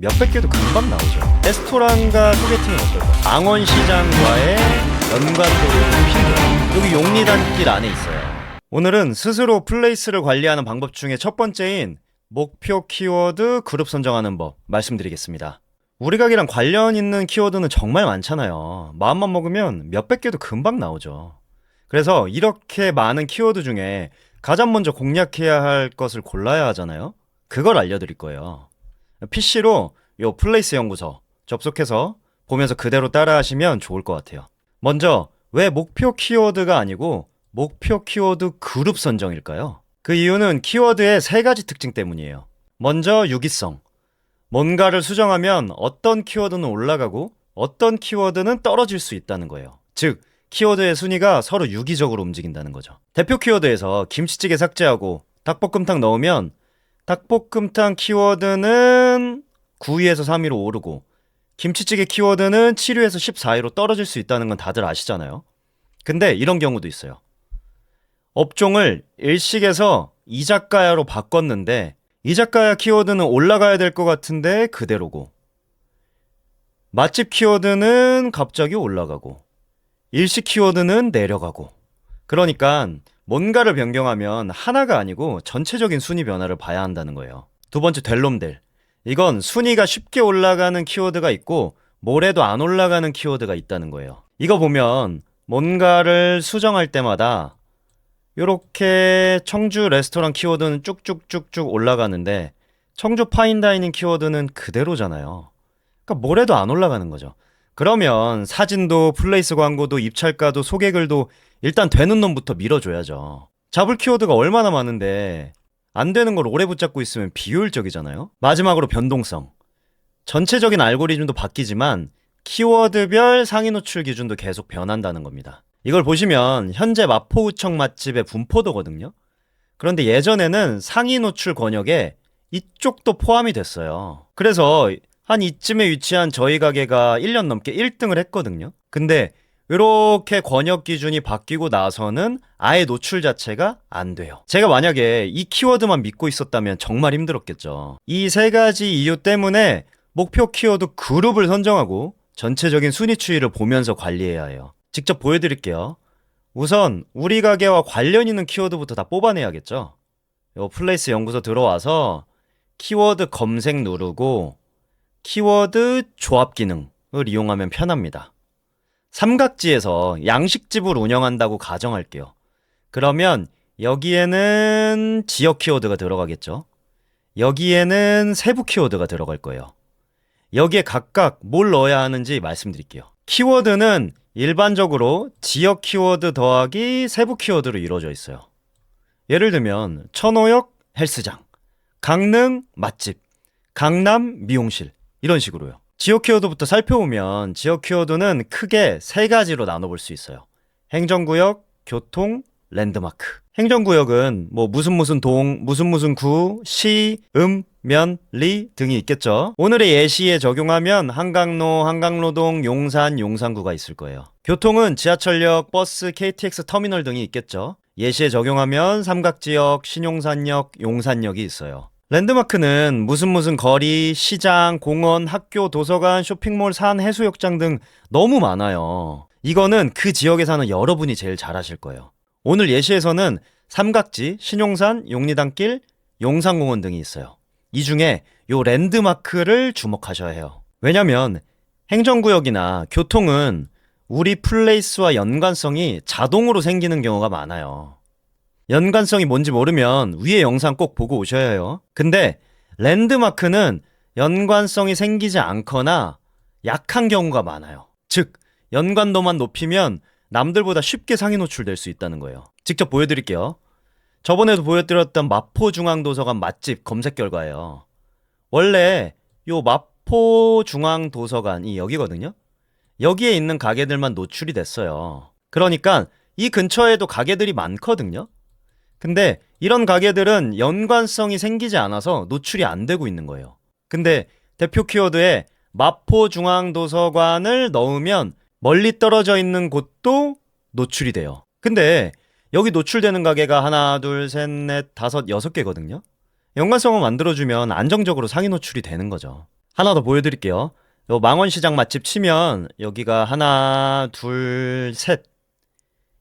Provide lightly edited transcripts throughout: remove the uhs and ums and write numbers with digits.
몇백 개도 금방 나오죠. 레스토랑과 소개팅은 어떨까? 망원시장과의 연관도를 핀도 여기 용리단길 안에 있어요. 오늘은 스스로 플레이스를 관리하는 방법 중에 첫 번째인 목표 키워드 그룹 선정하는 법 말씀드리겠습니다. 우리 가게랑 관련 있는 키워드는 정말 많잖아요. 마음만 먹으면 몇백 개도 금방 나오죠. 그래서 이렇게 많은 키워드 중에 가장 먼저 공략해야 할 것을 골라야 하잖아요. 그걸 알려드릴 거예요. PC로 요 플레이스 연구소 접속해서 보면서 그대로 따라하시면 좋을 것 같아요. 먼저 왜 목표 키워드가 아니고 목표 키워드 그룹 선정일까요? 그 이유는 키워드의 세 가지 특징 때문이에요. 먼저 유기성. 뭔가를 수정하면 어떤 키워드는 올라가고 어떤 키워드는 떨어질 수 있다는 거예요. 즉, 키워드의 순위가 서로 유기적으로 움직인다는 거죠. 대표 키워드에서 김치찌개 삭제하고 닭볶음탕 넣으면 닭볶음탕 키워드는 9위에서 3위로 오르고 김치찌개 키워드는 7위에서 14위로 떨어질 수 있다는 건 다들 아시잖아요. 근데 이런 경우도 있어요. 업종을 일식에서 이자카야로 바꿨는데 이자카야 키워드는 올라가야 될 것 같은데 그대로고 맛집 키워드는 갑자기 올라가고 일식 키워드는 내려가고 그러니까 뭔가를 변경하면 하나가 아니고 전체적인 순위 변화를 봐야 한다는 거예요. 두 번째, 될놈들. 이건 순위가 쉽게 올라가는 키워드가 있고 뭐래도 안 올라가는 키워드가 있다는 거예요. 이거 보면 뭔가를 수정할 때마다 요렇게 청주 레스토랑 키워드는 쭉쭉쭉쭉 올라가는데 청주 파인다이닝 키워드는 그대로잖아요. 그러니까 뭐래도 안 올라가는 거죠. 그러면 사진도 플레이스 광고도 입찰가도 소개글도 일단 되는 놈부터 밀어줘야죠. 잡을 키워드가 얼마나 많은데 안 되는 걸 오래 붙잡고 있으면 비효율적이잖아요. 마지막으로 변동성. 전체적인 알고리즘도 바뀌지만 키워드별 상위 노출 기준도 계속 변한다는 겁니다. 이걸 보시면 현재 마포구청 맛집의 분포도거든요. 그런데 예전에는 상위 노출 권역에 이쪽도 포함이 됐어요. 그래서 한 이쯤에 위치한 저희 가게가 1년 넘게 1등을 했거든요. 근데 이렇게 권역 기준이 바뀌고 나서는 아예 노출 자체가 안 돼요. 제가 만약에 이 키워드만 믿고 있었다면 정말 힘들었겠죠. 이 세 가지 이유 때문에 목표 키워드 그룹을 선정하고 전체적인 순위 추이를 보면서 관리해야 해요. 직접 보여드릴게요. 우선 우리 가게와 관련 있는 키워드부터 다 뽑아내야겠죠. 요 플레이스 연구소 들어와서 키워드 검색 누르고 키워드 조합 기능을 이용하면 편합니다. 삼각지에서 양식집을 운영한다고 가정할게요. 그러면 여기에는 지역 키워드가 들어가겠죠. 여기에는 세부 키워드가 들어갈 거예요. 여기에 각각 뭘 넣어야 하는지 말씀드릴게요. 키워드는 일반적으로 지역 키워드 더하기 세부 키워드로 이루어져 있어요. 예를 들면 천호역 헬스장, 강릉 맛집, 강남 미용실 이런 식으로요. 지역 키워드부터 살펴보면 지역 키워드는 크게 세 가지로 나눠볼 수 있어요. 행정구역, 교통, 랜드마크. 행정구역은 뭐 무슨 동, 무슨 구, 시, 면, 리 등이 있겠죠. 오늘의 예시에 적용하면 한강로, 한강로동, 용산, 용산구가 있을 거예요. 교통은 지하철역, 버스, KTX 터미널 등이 있겠죠. 예시에 적용하면 삼각지역, 신용산역, 용산역이 있어요. 랜드마크는 무슨 거리, 시장, 공원, 학교, 도서관, 쇼핑몰, 산, 해수욕장 등 너무 많아요. 이거는 그 지역에 사는 여러분이 제일 잘 아실 거예요. 오늘 예시에서는 삼각지, 신용산, 용리단길, 용산공원 등이 있어요. 이 중에 요 랜드마크를 주목하셔야 해요. 왜냐면 행정구역이나 교통은 우리 플레이스와 연관성이 자동으로 생기는 경우가 많아요. 연관성이 뭔지 모르면 위에 영상 꼭 보고 오셔야 해요. 근데 랜드마크는 연관성이 생기지 않거나 약한 경우가 많아요. 즉, 연관도만 높이면 남들보다 쉽게 상위 노출될 수 있다는 거예요. 직접 보여드릴게요. 저번에도 보여드렸던 마포중앙도서관 맛집 검색 결과예요. 원래 요 마포중앙도서관이 여기거든요. 여기에 있는 가게들만 노출이 됐어요. 그러니까 이 근처에도 가게들이 많거든요. 근데 이런 가게들은 연관성이 생기지 않아서 노출이 안 되고 있는 거예요. 근데 대표 키워드에 마포중앙도서관을 넣으면 멀리 떨어져 있는 곳도 노출이 돼요. 근데 여기 노출되는 가게가 하나, 둘, 셋, 넷, 다섯, 6개거든요. 연관성을 만들어주면 안정적으로 상위 노출이 되는 거죠. 하나 더 보여드릴게요. 요 망원시장 맛집 치면 여기가 하나, 둘, 셋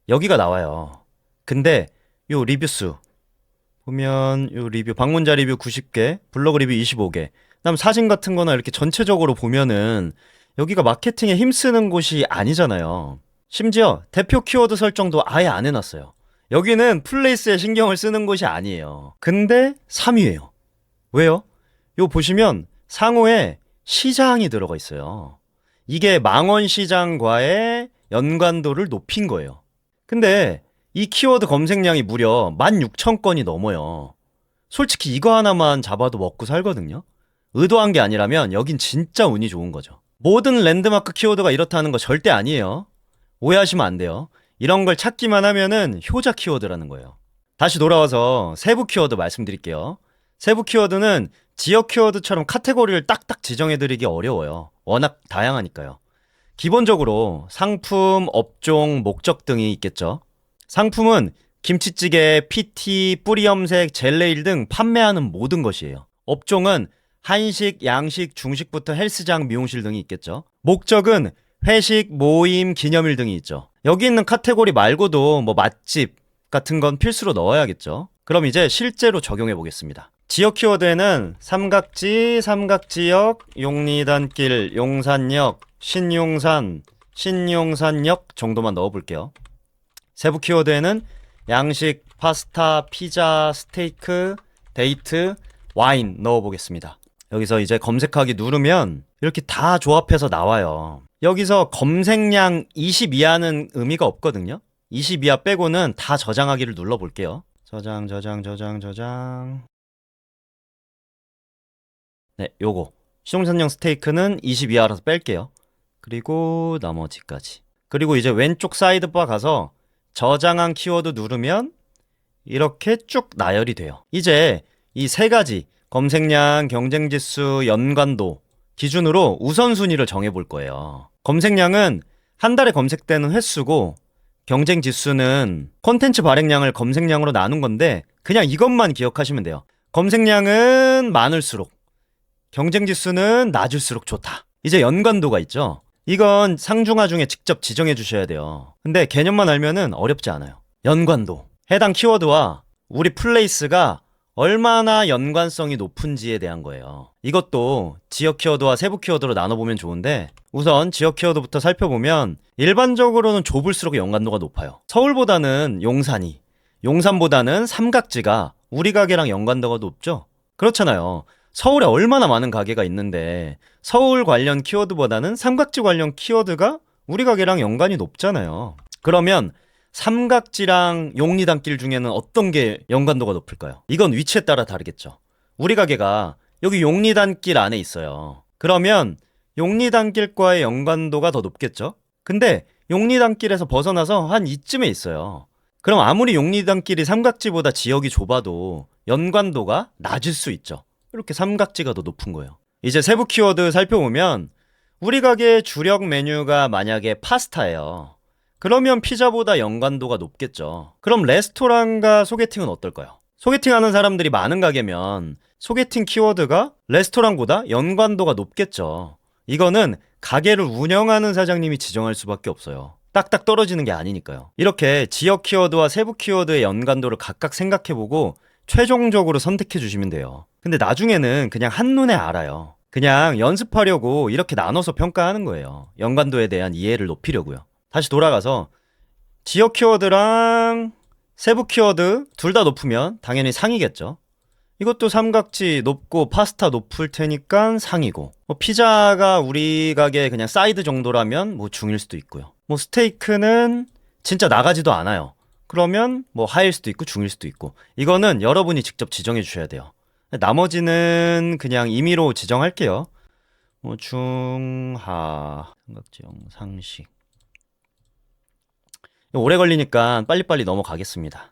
여기가 나와요. 근데 요 리뷰수 보면 요 리뷰 방문자 리뷰 90개, 블로그 리뷰 25개. 그다음 사진 같은 거나 이렇게 전체적으로 보면은 여기가 마케팅에 힘쓰는 곳이 아니잖아요. 심지어 대표 키워드 설정도 아예 안 해놨어요. 여기는 플레이스에 신경을 쓰는 곳이 아니에요. 근데 3위예요. 왜요? 요 보시면 상호에 시장이 들어가 있어요. 이게 망원시장과의 연관도를 높인 거예요. 근데 이 키워드 검색량이 무려 16,000건이 넘어요. 솔직히 이거 하나만 잡아도 먹고 살거든요. 의도한 게 아니라면 여긴 진짜 운이 좋은 거죠. 모든 랜드마크 키워드가 이렇다는 거 절대 아니에요. 오해하시면 안 돼요. 이런 걸 찾기만 하면은 효자 키워드라는 거예요. 다시 돌아와서 세부 키워드 말씀드릴게요. 세부 키워드는 지역 키워드처럼 카테고리를 딱딱 지정해드리기 어려워요. 워낙 다양하니까요. 기본적으로 상품, 업종, 목적 등이 있겠죠. 상품은 김치찌개, PT, 뿌리염색, 젤네일 등 판매하는 모든 것이에요. 업종은 한식, 양식, 중식부터 헬스장, 미용실 등이 있겠죠. 목적은 회식, 모임, 기념일 등이 있죠. 여기 있는 카테고리 말고도 뭐 맛집 같은 건 필수로 넣어야겠죠. 그럼 이제 실제로 적용해 보겠습니다. 지역 키워드에는 삼각지, 삼각지역, 용리단길, 용산역, 신용산, 신용산역 정도만 넣어볼게요. 세부 키워드에는 양식, 파스타, 피자, 스테이크, 데이트, 와인 넣어보겠습니다. 여기서 이제 검색하기 누르면 이렇게 다 조합해서 나와요. 여기서 검색량 20 이하는 의미가 없거든요. 20 이하 빼고는 다 저장하기를 눌러볼게요. 저장. 네, 요거. 시종산용 스테이크는 20 이하라서 뺄게요. 그리고 나머지까지. 그리고 이제 왼쪽 사이드바 가서 저장한 키워드 누르면 이렇게 쭉 나열이 돼요. 이제 이 세 가지 검색량, 경쟁지수, 연관도 기준으로 우선순위를 정해볼 거예요. 검색량은 한 달에 검색되는 횟수고 경쟁지수는 콘텐츠 발행량을 검색량으로 나눈 건데 그냥 이것만 기억하시면 돼요. 검색량은 많을수록 경쟁지수는 낮을수록 좋다. 이제 연관도가 있죠. 이건 상중하 중에 직접 지정해 주셔야 돼요. 근데 개념만 알면은 어렵지 않아요. 연관도. 해당 키워드와 우리 플레이스가 얼마나 연관성이 높은지에 대한 거예요. 이것도 지역 키워드와 세부 키워드로 나눠보면 좋은데 우선 지역 키워드부터 살펴보면 일반적으로는 좁을수록 연관도가 높아요. 서울보다는 용산이, 용산보다는 삼각지가 우리 가게랑 연관도가 높죠? 그렇잖아요. 서울에 얼마나 많은 가게가 있는데 서울 관련 키워드보다는 삼각지 관련 키워드가 우리 가게랑 연관이 높잖아요. 그러면 삼각지랑 용리단길 중에는 어떤 게 연관도가 높을까요? 이건 위치에 따라 다르겠죠. 우리 가게가 여기 용리단길 안에 있어요. 그러면 용리단길과의 연관도가 더 높겠죠? 근데 용리단길에서 벗어나서 한 이쯤에 있어요. 그럼 아무리 용리단길이 삼각지보다 지역이 좁아도 연관도가 낮을 수 있죠. 이렇게 삼각지가 더 높은 거예요. 이제 세부 키워드 살펴보면 우리 가게의 주력 메뉴가 만약에 파스타예요. 그러면 피자보다 연관도가 높겠죠. 그럼 레스토랑과 소개팅은 어떨까요? 소개팅하는 사람들이 많은 가게면 소개팅 키워드가 레스토랑보다 연관도가 높겠죠. 이거는 가게를 운영하는 사장님이 지정할 수밖에 없어요. 딱딱 떨어지는 게 아니니까요. 이렇게 지역 키워드와 세부 키워드의 연관도를 각각 생각해보고 최종적으로 선택해 주시면 돼요. 근데 나중에는 그냥 한눈에 알아요. 그냥 연습하려고 이렇게 나눠서 평가하는 거예요. 연관도에 대한 이해를 높이려고요. 다시 돌아가서 지역 키워드랑 세부 키워드 둘 다 높으면 당연히 상이겠죠. 이것도 삼각지 높고 파스타 높을 테니까 상이고, 뭐 피자가 우리 가게 그냥 사이드 정도라면 뭐 중일 수도 있고요. 뭐 스테이크는 진짜 나가지도 않아요. 그러면 뭐 하일 수도 있고 중일 수도 있고, 이거는 여러분이 직접 지정해 주셔야 돼요. 나머지는 그냥 임의로 지정할게요. 뭐 중하, 삼각지형, 상식. 오래 걸리니까 빨리빨리 넘어가겠습니다.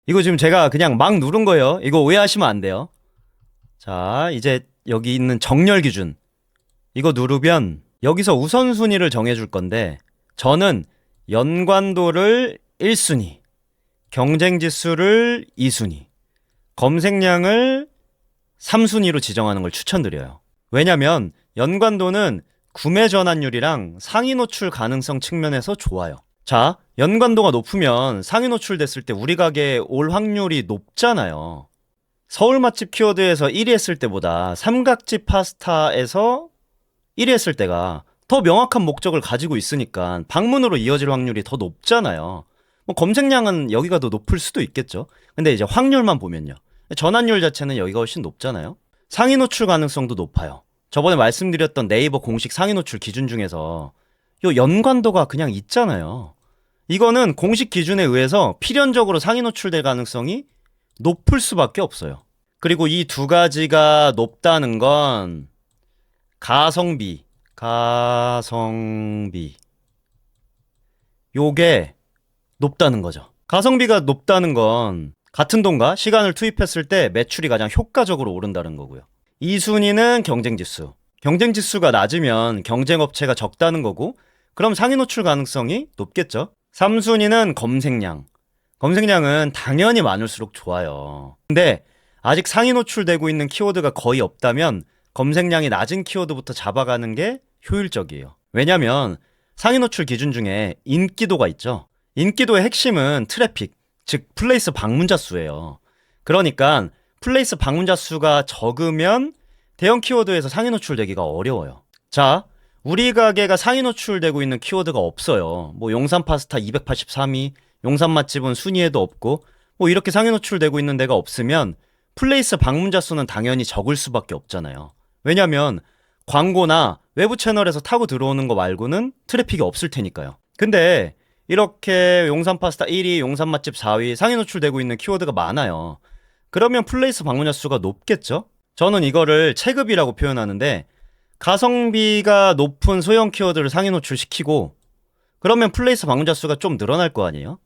이거 지금 제가 그냥 막 누른 거예요. 이거 오해하시면 안 돼요. 자, 이제 여기 있는 정렬 기준. 이거 누르면 여기서 우선순위를 정해줄 건데 저는 연관도를 1순위, 경쟁지수를 2순위, 검색량을 3순위로 지정하는 걸 추천드려요. 왜냐면 연관도는 구매 전환율이랑 상위 노출 가능성 측면에서 좋아요. 자, 연관도가 높으면 상위 노출됐을 때 우리 가게에 올 확률이 높잖아요. 서울 맛집 키워드에서 1위 했을 때보다 삼각집 파스타에서 1위 했을 때가 더 명확한 목적을 가지고 있으니까 방문으로 이어질 확률이 더 높잖아요. 뭐 검색량은 여기가 더 높을 수도 있겠죠. 근데 이제 확률만 보면요. 전환율 자체는 여기가 훨씬 높잖아요. 상위 노출 가능성도 높아요. 저번에 말씀드렸던 네이버 공식 상위 노출 기준 중에서 요 연관도가 그냥 있잖아요. 이거는 공식 기준에 의해서 필연적으로 상위 노출될 가능성이 높을 수밖에 없어요. 그리고 이 두 가지가 높다는 건 가성비 요게 높다는 거죠. 가성비가 높다는 건 같은 돈과 시간을 투입했을 때 매출이 가장 효과적으로 오른다는 거고요. 2순위는 경쟁지수. 경쟁지수가 낮으면 경쟁업체가 적다는 거고, 그럼 상위 노출 가능성이 높겠죠. 3순위는 검색량. 검색량은 당연히 많을수록 좋아요. 근데 아직 상위 노출되고 있는 키워드가 거의 없다면 검색량이 낮은 키워드부터 잡아가는 게 효율적이에요. 왜냐면 상위 노출 기준 중에 인기도가 있죠. 인기도의 핵심은 트래픽, 즉 플레이스 방문자 수예요. 그러니까 플레이스 방문자 수가 적으면 대형 키워드에서 상위 노출되기가 어려워요. 자, 우리 가게가 상위 노출되고 있는 키워드가 없어요. 뭐 용산 파스타 283위, 용산 맛집은 순위에도 없고, 뭐 이렇게 상위 노출되고 있는 데가 없으면 플레이스 방문자 수는 당연히 적을 수밖에 없잖아요. 왜냐면 광고나 외부 채널에서 타고 들어오는 거 말고는 트래픽이 없을 테니까요. 근데 이렇게 용산 파스타 1위, 용산 맛집 4위 상위 노출되고 있는 키워드가 많아요. 그러면 플레이스 방문자 수가 높겠죠? 저는 이거를 체급이라고 표현하는데, 가성비가 높은 소형 키워드를 상위 노출시키고 그러면 플레이스 방문자 수가 좀 늘어날 거 아니에요?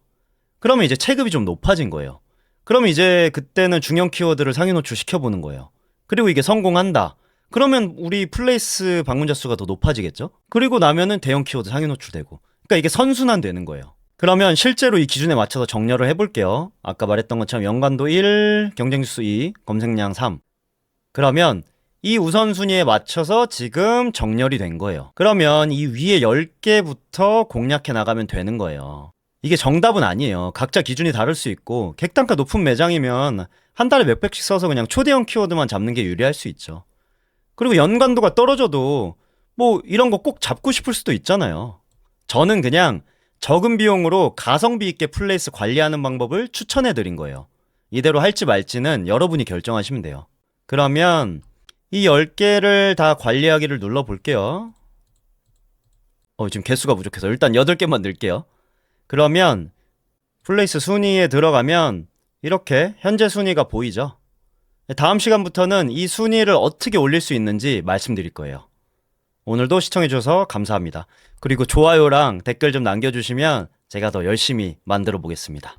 그러면 이제 체급이 좀 높아진 거예요. 그러면 이제 그때는 중형 키워드를 상위 노출시켜보는 거예요. 그리고 이게 성공한다. 그러면 우리 플레이스 방문자 수가 더 높아지겠죠? 그리고 나면은 대형 키워드 상위 노출되고. 그러니까 이게 선순환 되는 거예요. 그러면 실제로 이 기준에 맞춰서 정렬을 해볼게요. 아까 말했던 것처럼 연관도 1, 경쟁지수 2, 검색량 3. 그러면 이 우선순위에 맞춰서 지금 정렬이 된 거예요. 그러면 이 위에 10개부터 공략해 나가면 되는 거예요. 이게 정답은 아니에요. 각자 기준이 다를 수 있고, 객단가 높은 매장이면 한 달에 몇백씩 써서 그냥 초대형 키워드만 잡는 게 유리할 수 있죠. 그리고 연관도가 떨어져도 뭐 이런 거 꼭 잡고 싶을 수도 있잖아요. 저는 그냥 적은 비용으로 가성비 있게 플레이스 관리하는 방법을 추천해 드린 거예요. 이대로 할지 말지는 여러분이 결정하시면 돼요. 그러면 이 10개를 다 관리하기를 눌러볼게요. 지금 개수가 부족해서 일단 8개만 넣을게요. 그러면 플레이스 순위에 들어가면 이렇게 현재 순위가 보이죠? 다음 시간부터는 이 순위를 어떻게 올릴 수 있는지 말씀드릴 거예요. 오늘도 시청해주셔서 감사합니다. 그리고 좋아요랑 댓글 좀 남겨주시면 제가 더 열심히 만들어 보겠습니다.